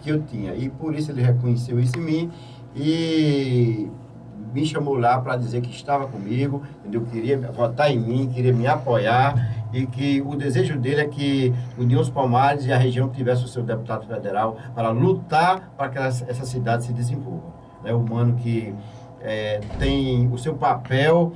Que eu tinha, e por isso ele reconheceu isso em mim e me chamou lá para dizer que estava comigo, entendeu? Queria votar em mim, queria me apoiar e que o desejo dele é que União dos Palmares e a região tivesse o seu deputado federal para lutar para que essa cidade se desenvolva. É um humano que tem o seu papel,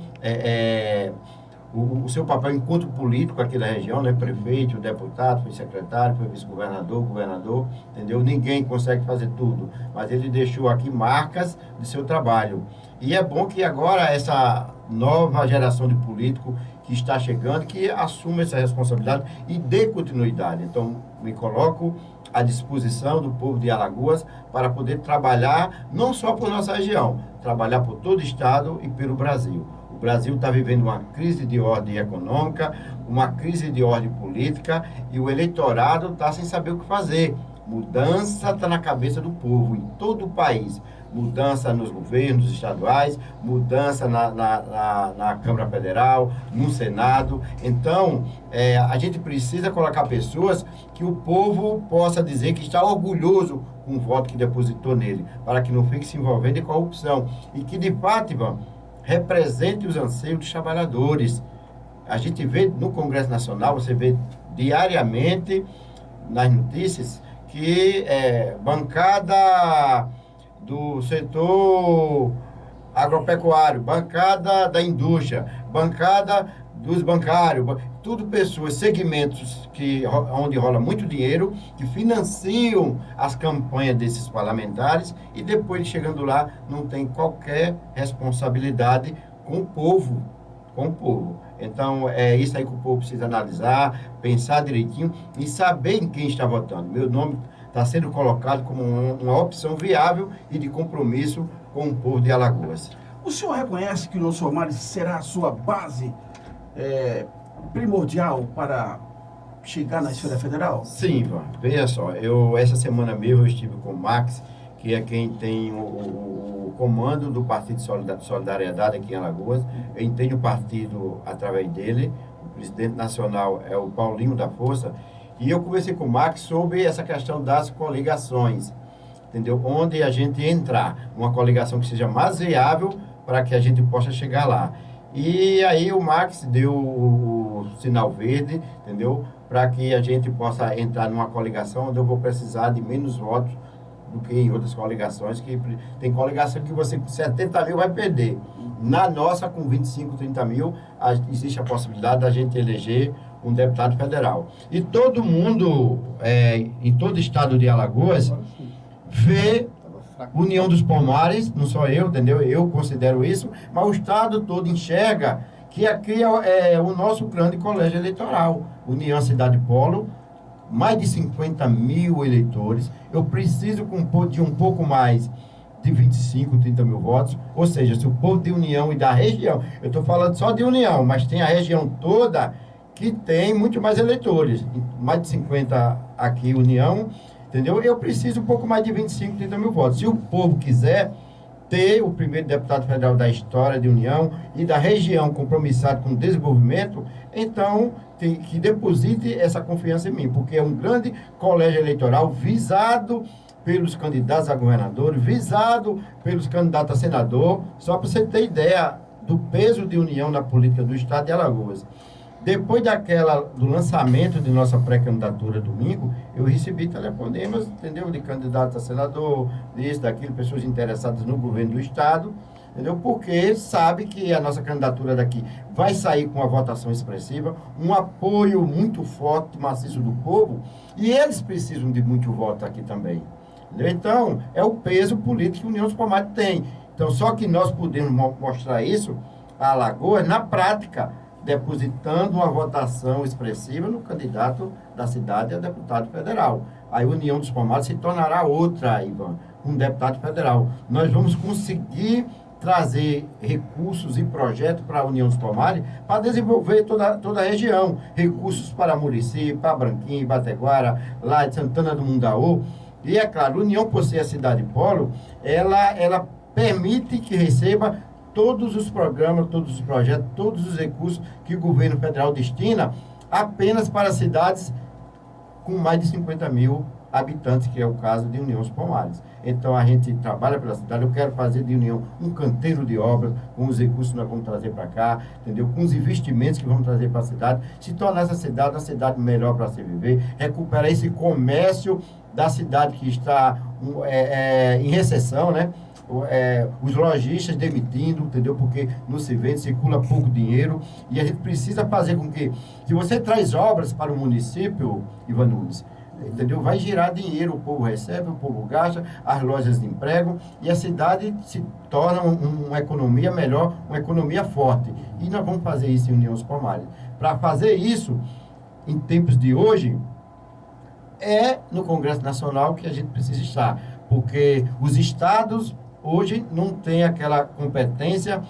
o seu papel enquanto político aqui da região, né? Prefeito, deputado, foi secretário, foi vice-governador, governador, entendeu? Ninguém consegue fazer tudo, mas ele deixou aqui marcas de seu trabalho. E é bom que agora essa nova geração de político que está chegando, que assuma essa responsabilidade e dê continuidade. Então, me coloco à disposição do povo de Alagoas para poder trabalhar não só por nossa região, trabalhar por todo o estado e pelo Brasil. O Brasil está vivendo uma crise de ordem econômica, uma crise de ordem política e o eleitorado está sem saber o que fazer. Mudança está na cabeça do povo, em todo o país. Mudança nos governos estaduais, mudança na Câmara Federal, no Senado. Então, a gente precisa colocar pessoas que o povo possa dizer que está orgulhoso com o voto que depositou nele, para que não fique se envolvendo em corrupção. E que, de fato, Ivan, represente os anseios dos trabalhadores. A gente vê no Congresso Nacional, você vê diariamente nas notícias que bancada do setor agropecuário, bancada da indústria, bancada dos bancários, tudo pessoas, segmentos onde rola muito dinheiro, que financiam as campanhas desses parlamentares e depois, chegando lá, não tem qualquer responsabilidade com o povo, Então, é isso aí que o povo precisa analisar, pensar direitinho e saber em quem está votando. Meu nome está sendo colocado como uma opção viável e de compromisso com o povo de Alagoas. O senhor reconhece que o União dos Palmares será a sua base primordial para chegar na esfera federal? Sim, Ivan. Veja só, essa semana mesmo eu estive com o Max, que é quem tem o comando do Partido de Solidariedade aqui em Alagoas. Eu entendo o partido através dele, o presidente nacional é o Paulinho da Força, e eu conversei com o Max sobre essa questão das coligações, entendeu? Onde a gente entrar, uma coligação que seja mais viável para que a gente possa chegar lá. E aí o Max deu o sinal verde, entendeu? Para que a gente possa entrar numa coligação onde eu vou precisar de menos votos do que em outras coligações, que tem coligação que você com 70 mil vai perder. Na nossa, com 25, 30 mil, existe a possibilidade da gente eleger um deputado federal. E todo mundo, em todo o estado de Alagoas, vê União dos Palmares, não só eu, entendeu? Eu considero isso, mas o estado todo enxerga que aqui é o nosso grande colégio eleitoral. União Cidade Polo, mais de 50 mil eleitores. Eu preciso de um pouco mais de 25, 30 mil votos. Ou seja, se o povo de União e da região, eu estou falando só de União, mas tem a região toda que tem muito mais eleitores. Mais de 50 aqui, União, entendeu? Eu preciso um pouco mais de 25, 30 mil votos. Se o povo quiser ter o primeiro deputado federal da história de União e da região compromissado com o desenvolvimento, então tem que deposite essa confiança em mim, porque é um grande colégio eleitoral visado pelos candidatos a governador, visado pelos candidatos a senador, só para você ter ideia do peso de União na política do estado de Alagoas. Depois do lançamento de nossa pré-candidatura domingo, eu recebi telefonemas, entendeu? De candidatos a senador, disso, daquilo, pessoas interessadas no governo do estado, entendeu? Porque sabe que a nossa candidatura daqui vai sair com uma votação expressiva, um apoio muito forte, maciço do povo, e eles precisam de muito voto aqui também, entendeu? Então, é o peso político que a União dos Palmares tem. Então, só que nós podemos mostrar isso a Alagoas na prática, depositando uma votação expressiva no candidato da cidade a deputado federal. A União dos Palmares se tornará outra, Ivan, um deputado federal. Nós vamos conseguir trazer recursos e projetos para a União dos Palmares para desenvolver toda a região. Recursos para Murici, para Branquinho, Bateguara, lá de Santana do Mundaú. E, é claro, a União, por ser a cidade polo, ela permite que receba todos os programas, todos os projetos, todos os recursos que o governo federal destina apenas para cidades com mais de 50 mil habitantes, que é o caso de União dos Palmares. Então, a gente trabalha pela cidade. Eu quero fazer de União um canteiro de obras, com os recursos que nós vamos trazer para cá, entendeu? Com os investimentos que vamos trazer para a cidade, se tornar essa cidade uma cidade melhor para se viver, recuperar esse comércio da cidade que está em recessão, né? Os lojistas demitindo, entendeu? Porque não se vende, circula pouco dinheiro, e a gente precisa fazer com que, se você traz obras para o município, Ivan Nunes, entendeu? Vai girar dinheiro, o povo recebe, o povo gasta, as lojas de emprego, e a cidade se torna uma economia melhor, uma economia forte. E nós vamos fazer isso em União dos Palmares. Para fazer isso, em tempos de hoje, é no Congresso Nacional que a gente precisa estar, porque os estados hoje não têm aquela competência,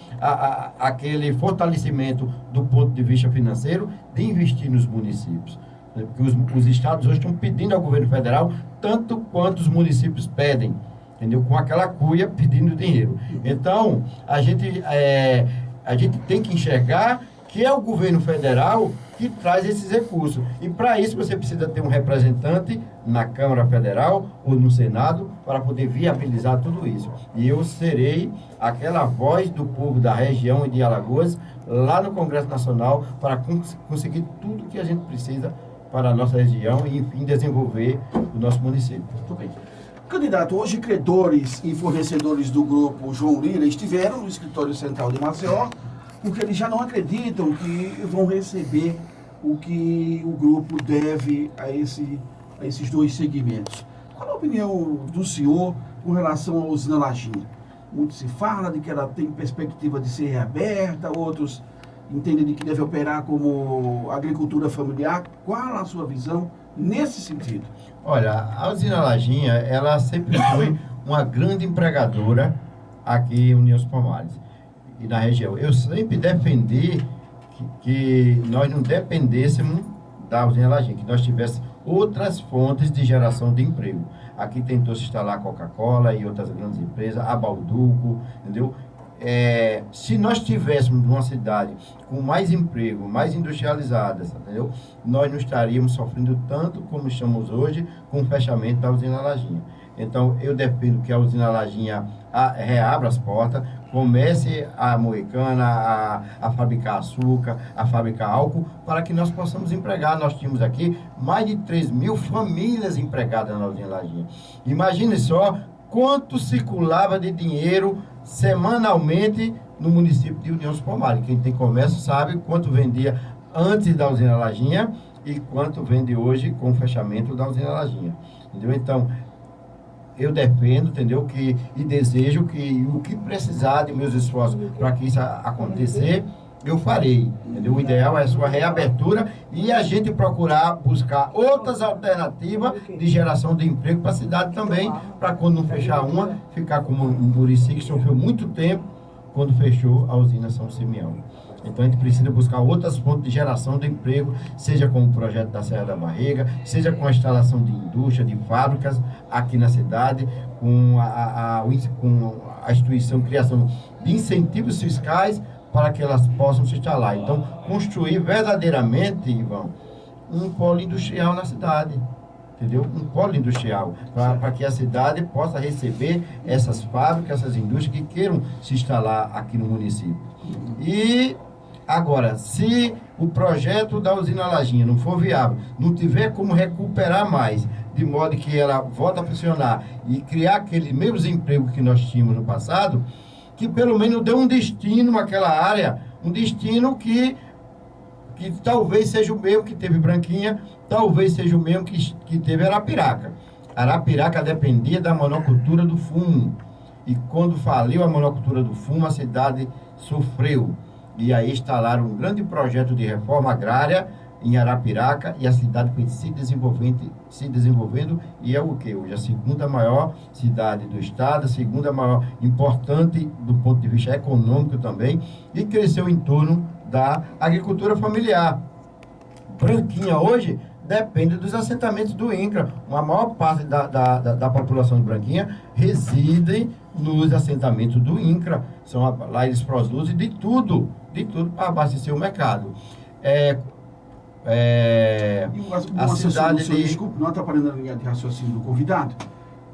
aquele fortalecimento do ponto de vista financeiro de investir nos municípios. Porque os estados hoje estão pedindo ao governo federal tanto quanto os municípios pedem, entendeu? Com aquela cuia pedindo dinheiro. Então, a gente tem que enxergar que é o governo federal que traz esses recursos. E para isso você precisa ter um representante na Câmara Federal ou no Senado para poder viabilizar tudo isso. E eu serei aquela voz do povo da região e de Alagoas lá no Congresso Nacional para conseguir tudo que a gente precisa para a nossa região e, enfim, desenvolver o nosso município. Muito bem. Candidato, hoje credores e fornecedores do grupo João Lira estiveram no escritório central de Maceió, porque eles já não acreditam que vão receber o que o grupo deve a esses dois segmentos. Qual a opinião do senhor com relação à usina Lajinha? Muito se fala de que ela tem perspectiva de ser reaberta, outros entendem de que deve operar como agricultura familiar. Qual a sua visão nesse sentido? Olha, a usina Lajinha, ela sempre foi uma grande empregadora aqui em União dos Palmares e na região. Eu sempre defendi que nós não dependêssemos da usina Lajinha, que nós tivéssemos outras fontes de geração de emprego. Aqui tentou se instalar a Coca-Cola e outras grandes empresas, a Balduco, entendeu? Se nós tivéssemos uma cidade com mais emprego, mais industrializada, entendeu? Nós não estaríamos sofrendo tanto como estamos hoje com o fechamento da usina Lajinha. Então, eu defendo que a usina Lajinha reabra as portas, comece a moer cana, a fabricar açúcar, a fabricar álcool, para que nós possamos empregar. Nós tínhamos aqui mais de 3.000 famílias empregadas na usina Lajinha. Imagine só quanto circulava de dinheiro semanalmente no município de União dos Palmares. Quem tem comércio sabe quanto vendia antes da usina Lajinha e quanto vende hoje com o fechamento da usina Lajinha. Entendeu? Então, eu defendo, entendeu? E desejo que o que precisar de meus esforços para que isso acontecer, eu farei. Entendeu? O ideal é a sua reabertura e a gente procurar buscar outras alternativas de geração de emprego para a cidade também, para quando não fechar uma, ficar como um Murici, que sofreu muito tempo quando fechou a usina São Simeão. Então a gente precisa buscar outras fontes de geração de emprego, seja com o projeto da Serra da Barriga, seja com a instalação de indústria, de fábricas aqui na cidade, com a instituição, criação de incentivos fiscais para que elas possam se instalar. Então, construir verdadeiramente, Ivan, um polo industrial na cidade. Entendeu? Um polo industrial, para que a cidade possa receber essas fábricas, essas indústrias que queiram se instalar aqui no município. E agora, se o projeto da usina Lajinha não for viável, não tiver como recuperar mais, de modo que ela volte a funcionar e criar aqueles mesmos empregos que nós tínhamos no passado, que pelo menos dê um destino àquela área, um destino que talvez seja o mesmo que teve Branquinha, talvez seja o mesmo que teve Arapiraca. Arapiraca dependia da monocultura do fumo. E quando faliu a monocultura do fumo, a cidade sofreu. E aí instalaram um grande projeto de reforma agrária em Arapiraca e a cidade foi se desenvolvendo e é o que? Hoje a segunda maior cidade do estado, a segunda maior importante do ponto de vista econômico também, e cresceu em torno da agricultura familiar. Branquinha hoje depende dos assentamentos do INCRA. Uma maior parte da população de Branquinha reside nos assentamentos do INCRA, lá eles produzem de tudo para abastecer o mercado. A cidade desculpe, não atrapalhando a linha de raciocínio do convidado,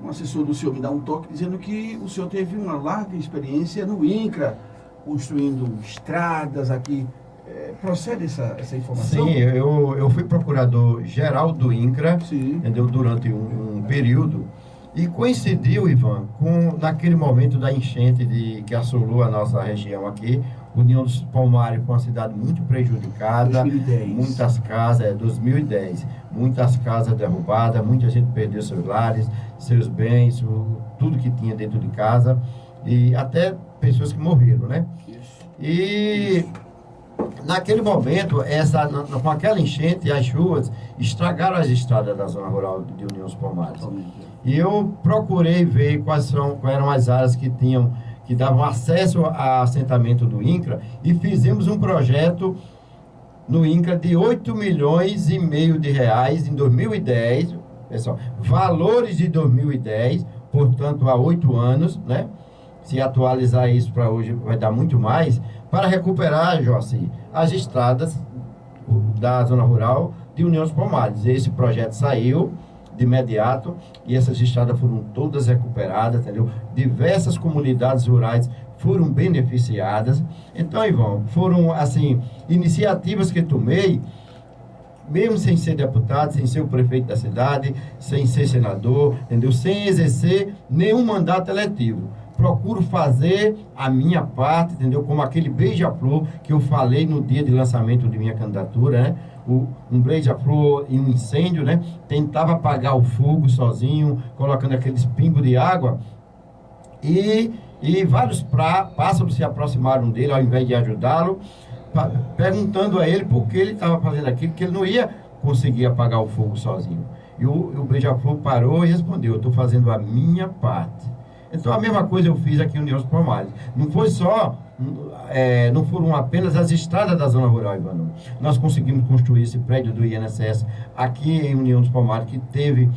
um assessor do senhor me dá um toque dizendo que o senhor teve uma larga experiência no INCRA, construindo estradas aqui. Procede essa informação? Sim, eu fui procurador-geral do INCRA, entendeu, durante um período, e coincidiu, Ivan, naquele momento da enchente que assolou a nossa região aqui. União dos Palmares foi uma cidade muito prejudicada, 2010. Muitas casas, 2010, muitas casas derrubadas, muita gente perdeu seus lares, seus bens, tudo que tinha dentro de casa, e até pessoas que morreram, né? E naquele momento, com aquela enchente, as chuvas estragaram as estradas da zona rural de União dos Palmares. E eu procurei ver quais eram as áreas que davam acesso ao assentamento do INCRA, e fizemos um projeto no INCRA de 8 milhões e meio de reais em 2010, pessoal, valores de 2010, portanto há 8 anos, né? Se atualizar isso para hoje vai dar muito mais, para recuperar, Joacir, as estradas da zona rural de União dos Palmares. Esse projeto saiu de imediato e essas estradas foram todas recuperadas, entendeu? Diversas comunidades rurais foram beneficiadas. Então, Ivan, foram, assim, iniciativas que tomei, mesmo sem ser deputado, sem ser o prefeito da cidade, sem ser senador, entendeu? Sem exercer nenhum mandato eletivo. Procuro fazer a minha parte, entendeu? Como aquele beija-flor que eu falei no dia de lançamento de minha candidatura, né? Um beija-flor em um incêndio, né? Tentava apagar o fogo sozinho, colocando aqueles pingos de água. E vários pássaros se aproximaram dele, ao invés de ajudá-lo, perguntando a ele por que ele estava fazendo aquilo, que ele não ia conseguir apagar o fogo sozinho. E o beija-flor parou e respondeu: eu estou fazendo a minha parte. Então, a mesma coisa eu fiz aqui em União dos Palmares. Não foram apenas as estradas da zona rural, Ivano. Nós conseguimos construir esse prédio do INSS aqui em União dos Palmares, que teve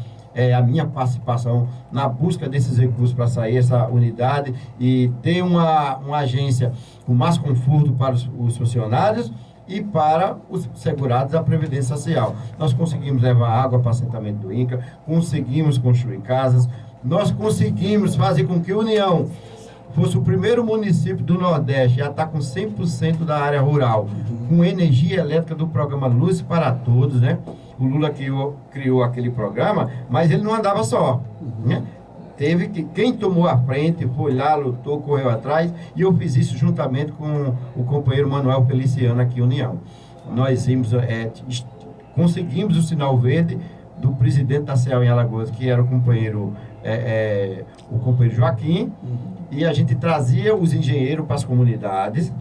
a minha participação na busca desses recursos para sair essa unidade e ter uma agência com mais conforto para os funcionários e para os segurados da Previdência Social. Nós conseguimos levar água para o assentamento do INCRA, conseguimos construir casas, nós conseguimos fazer com que a União fosse o primeiro município do Nordeste a estar com 100% da área rural, com energia elétrica do programa Luz para Todos, né? O Lula criou aquele programa, mas ele não andava só, né? Quem tomou a frente, foi lá, lutou, correu atrás, e eu fiz isso juntamente com o companheiro Manuel Feliciano aqui em União. Nós conseguimos o sinal verde do presidente da CEAL em Alagoas, que era o companheiro Joaquim, e a gente trazia os engenheiros para as comunidades,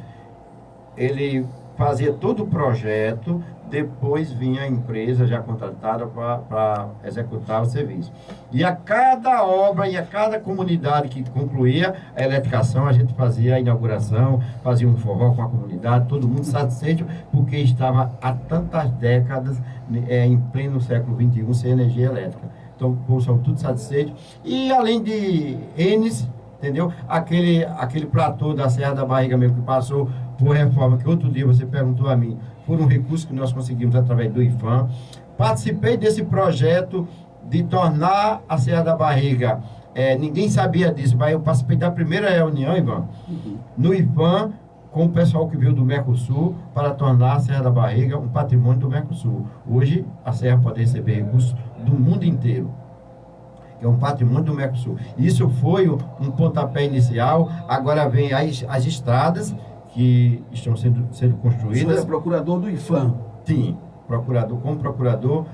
ele fazia todo o projeto, depois vinha a empresa já contratada para executar o serviço. E a cada obra e a cada comunidade que concluía a eletrificação, a gente fazia a inauguração, fazia um forró com a comunidade, todo mundo satisfeito, porque estava há tantas décadas, em pleno século XXI, sem energia elétrica. Então, o povo são tudo satisfeitos. E além de Enes, entendeu? Aquele platô da Serra da Barriga mesmo, que passou por reforma, que outro dia você perguntou a mim, foram recursos que nós conseguimos através do IFAM. Participei desse projeto de tornar a Serra da Barriga, ninguém sabia disso, mas eu participei da primeira reunião, Ivan, no IFAM, com o pessoal que veio do Mercosul, para tornar a Serra da Barriga um patrimônio do Mercosul. Hoje, a Serra pode receber recursos do mundo inteiro. É um patrimônio do Mercosul. Isso foi um pontapé inicial. Agora vem as estradas que estão sendo construídas. O senhor é procurador do IFAM? Sim, como procurador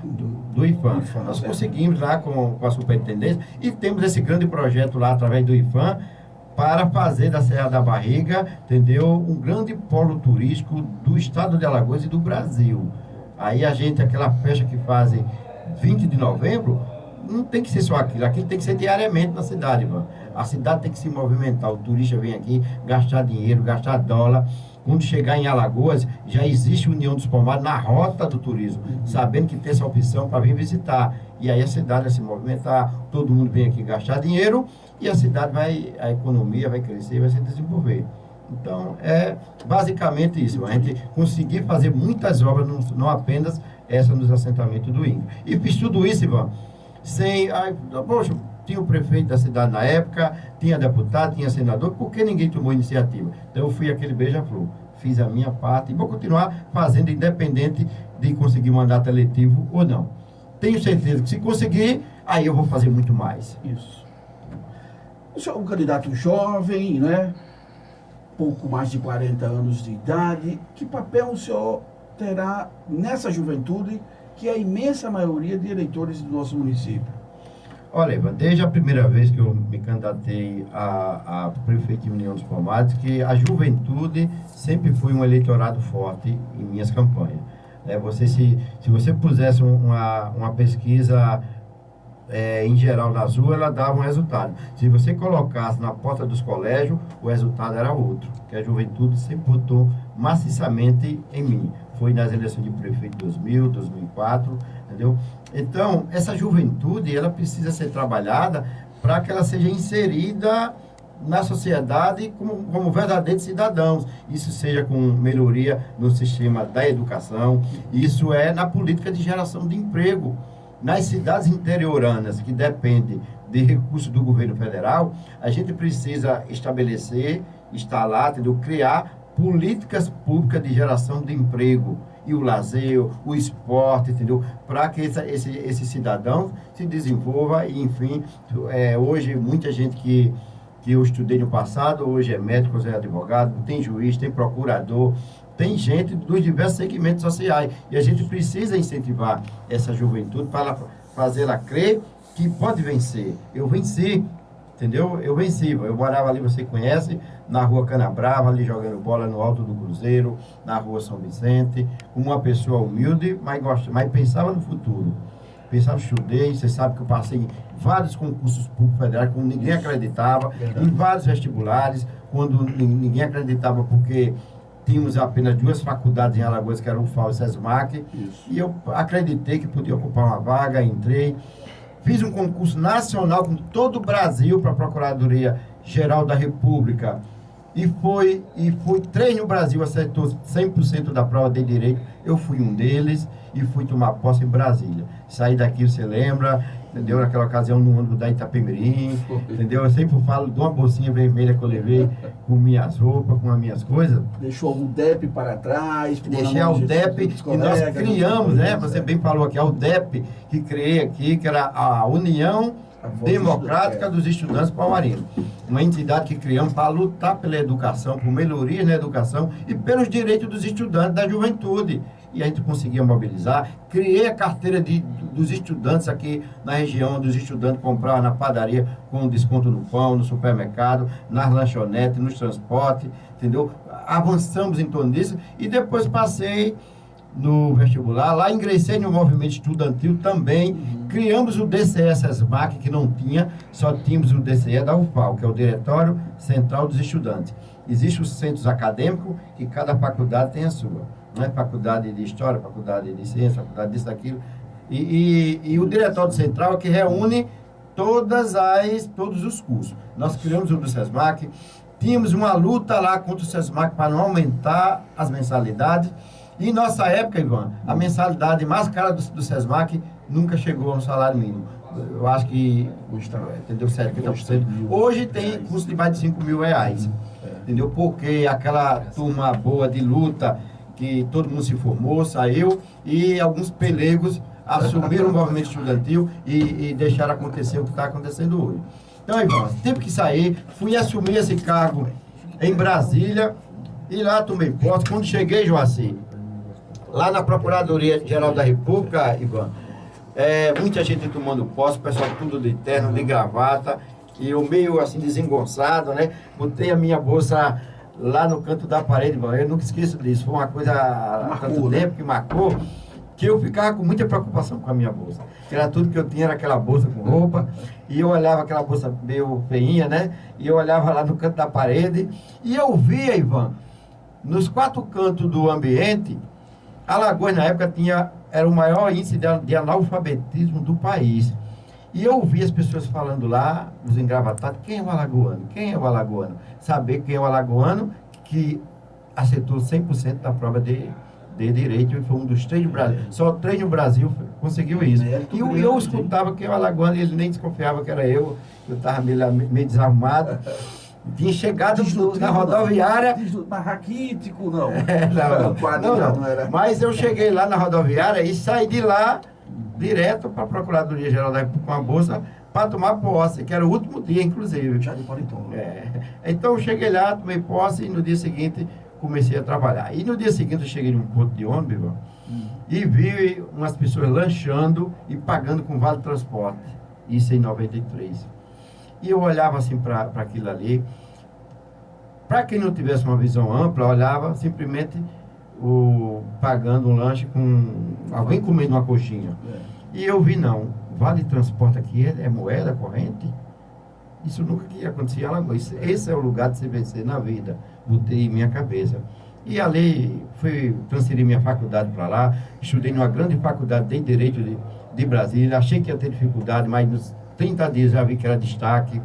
do IFAM. Nós conseguimos lá com a superintendência e temos esse grande projeto lá através do IFAM para fazer da Serra da Barriga, entendeu? Um grande polo turístico do estado de Alagoas e do Brasil. Aí aquela festa que fazem 20 de novembro, não tem que ser só aquilo tem que ser diariamente na cidade, mano. A cidade tem que se movimentar, o turista vem aqui gastar dinheiro, gastar dólar, quando chegar em Alagoas, já existe União dos Pomares na rota do turismo, sabendo que tem essa opção para vir visitar. E aí a cidade vai se movimentar, todo mundo vem aqui gastar dinheiro e a cidade a economia vai crescer, vai se desenvolver. Então, é basicamente isso, a gente conseguir fazer muitas obras, não apenas essa nos assentamentos do índio. E fiz tudo isso, Ivan, poxa, tinha o prefeito da cidade na época, tinha deputado, tinha senador, por que ninguém tomou iniciativa? Então eu fui aquele beija-flor, fiz a minha parte e vou continuar fazendo independente de conseguir mandato eletivo ou não. Tenho certeza que se conseguir, aí eu vou fazer muito mais. Isso. O senhor é um candidato jovem, né? Pouco mais de 40 anos de idade. Que papel o senhor terá nessa juventude, que é a imensa maioria de eleitores do nosso município? Olha, Ivan, desde a primeira vez que eu me candidatei a prefeito de União dos Pomares, que a juventude sempre foi um eleitorado forte em minhas campanhas. Se você pusesse uma pesquisa em geral nas ruas, ela dava um resultado. Se você colocasse na porta dos colégios, o resultado era outro, que a juventude sempre votou maciçamente em mim. Foi nas eleições de prefeito de 2000, 2004, entendeu? Então, essa juventude, ela precisa ser trabalhada para que ela seja inserida na sociedade como verdadeiros cidadãos. Isso seja com melhoria no sistema da educação, isso é na política de geração de emprego. Nas cidades interioranas, que dependem de recursos do governo federal, a gente precisa estabelecer, instalar, entendeu? Criar políticas públicas de geração de emprego. E o lazer, o esporte, entendeu? Para que esse cidadão se desenvolva e, enfim, hoje muita gente que eu estudei no passado, hoje é médico, é advogado, tem juiz, tem procurador, tem gente dos diversos segmentos sociais. E a gente precisa incentivar essa juventude para fazê-la crer que pode vencer. Eu venci, entendeu? Eu venci. Eu morava ali, você conhece, na rua Canabrava, ali jogando bola no Alto do Cruzeiro, na rua São Vicente, como uma pessoa humilde, mas pensava no futuro. Estudei, você sabe que eu passei em vários concursos públicos federais, quando ninguém acreditava, em vários vestibulares, quando ninguém acreditava, porque tínhamos apenas 2 faculdades em Alagoas, que eram o UFAL e o SESMAC, e eu acreditei que podia ocupar uma vaga, entrei, fiz um concurso nacional com todo o Brasil para a Procuradoria Geral da República, e foi 3 no Brasil, acertou 100% da prova de direito, eu fui um deles, e fui tomar posse em Brasília. Saí daqui, você lembra, entendeu? Naquela ocasião, no ônibus da Itapemirim, entendeu? Eu sempre falo de uma bolsinha vermelha que eu levei com minhas roupas, com as minhas coisas. Deixou o DEP para trás. Deixei a UDEP, e nós criamos, né? Você bem falou aqui, a UDEP, que criei aqui, que era a União Democrática dos Estudantes Palmarinos. Uma entidade que criamos para lutar pela educação, por melhorias na educação e pelos direitos dos estudantes da juventude. E a gente conseguia mobilizar. Criei a carteira dos estudantes aqui na região, onde os estudantes compravam na padaria com desconto no pão, no supermercado, nas lanchonetes, nos transportes, entendeu? Avançamos em torno disso e depois passei no vestibular, lá ingressei no movimento estudantil também, criamos o DCE SESMAC, que não tinha, só tínhamos o DCE da UFAL, que é o Diretório Central dos Estudantes. Existem os centros acadêmicos, que cada faculdade tem a sua, né? Faculdade de História, Faculdade de Ciência, Faculdade disso, daquilo, e o Diretório Central é que reúne todos os cursos. Nós criamos o do SESMAC, tínhamos uma luta lá contra o SESMAC para não aumentar as mensalidades. E em nossa época, Ivan, a mensalidade mais cara do SESMAC nunca chegou ao salário mínimo. Eu acho que, entendeu, 70%. Hoje tem custo de mais de 5 mil reais. Entendeu? Porque aquela turma boa de luta, que todo mundo se formou, saiu, e alguns pelegos assumiram o movimento estudantil e deixaram acontecer o que está acontecendo hoje. Então, Ivan, tive que sair, fui assumir esse cargo em Brasília, e lá tomei posse. Quando cheguei, Joacir, lá na Procuradoria Geral da República, Ivan, muita gente tomando posse, o pessoal tudo de terno, de gravata, e eu meio assim desengonçado, né? Botei a minha bolsa lá no canto da parede, Ivan. Eu nunca esqueço disso, foi uma coisa há tanto tempo que marcou, que eu ficava com muita preocupação com a minha bolsa. Era tudo que eu tinha, era aquela bolsa com roupa, e eu olhava aquela bolsa meio feinha, né? E eu olhava lá no canto da parede, e eu via, Ivan, nos 4 cantos do ambiente, Alagoas, na época, era o maior índice de analfabetismo do país. E eu ouvi as pessoas falando lá, os engravatados, quem é o alagoano? Quem é o alagoano? Saber quem é o alagoano que acertou 100% da prova de direito e foi um dos 3 do Brasil. Só 3 no Brasil conseguiu isso. E eu escutava quem é o alagoano e ele nem desconfiava que era eu estava meio desarmado. Tinha chegado na rodoviária. Mas raquítico, não. Não era. Mas eu cheguei lá na rodoviária e saí de lá direto para a Procuradoria-Geral da República com a bolsa para tomar posse, que era o último dia, inclusive. Já de Paulitão. Então eu cheguei lá, tomei posse e no dia seguinte comecei a trabalhar. E no dia seguinte eu cheguei num ponto de ônibus e vi umas pessoas lanchando e pagando com vale transporte. Isso em 93. E eu olhava assim para aquilo ali. Para quem não tivesse uma visão ampla, olhava simplesmente pagando um lanche com alguém comendo uma coxinha. E eu vi, não, vale transporte aqui é moeda corrente? Isso nunca ia acontecer em Alagoas. Esse é o lugar de se vencer na vida. Botei em minha cabeça. E ali fui transferir minha faculdade para lá. Estudei numa grande faculdade de Direito de Brasília. Achei que ia ter dificuldade, mas nos 30 dias já vi que era destaque.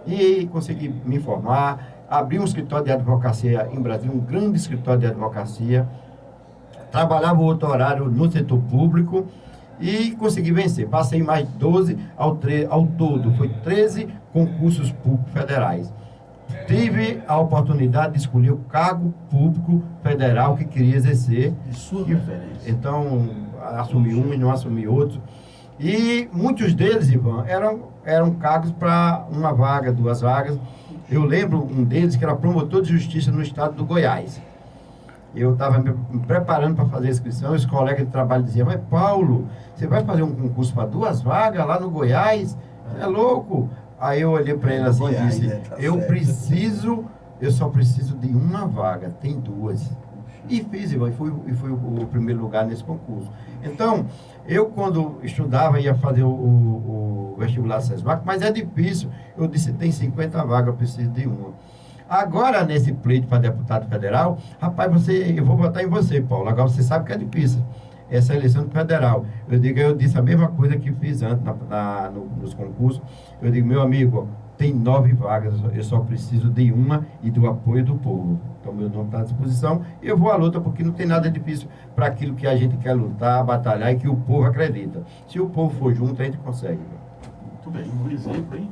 E consegui me formar. Abri um escritório de advocacia em Brasília, um grande escritório de advocacia. Trabalhava outro horário no setor público e consegui vencer. Passei mais 12, ao todo foi 13 concursos públicos federais. Tive a oportunidade de escolher o cargo público federal que queria exercer. De sua preferência. Então, assumi um e não assumi outro. E muitos deles, Ivan, eram cargos para uma vaga, 2 vagas. Eu lembro um deles que era promotor de justiça no estado do Goiás. Eu estava me preparando para fazer a inscrição, os colegas de trabalho diziam, mas Paulo, você vai fazer um concurso para 2 vagas lá no Goiás? Você é louco? Aí eu olhei para ele assim e disse, eu só preciso de uma vaga, tem 2. E fiz, e fui o primeiro lugar nesse concurso. Então, eu quando estudava ia fazer o vestibular SESMAC, mas é difícil. Eu disse, tem 50 vagas, eu preciso de uma. Agora, nesse pleito para deputado federal, rapaz, eu vou votar em você, Paulo. Agora você sabe que é difícil. Essa eleição federal. Eu disse a mesma coisa que fiz antes nos concursos. Eu digo, meu amigo, tem 9 vagas, eu só preciso de uma e do apoio do povo. Então, meu nome está à disposição e eu vou à luta, porque não tem nada difícil para aquilo que a gente quer lutar, batalhar e que o povo acredita. Se o povo for junto, a gente consegue. Muito bem, um exemplo, hein?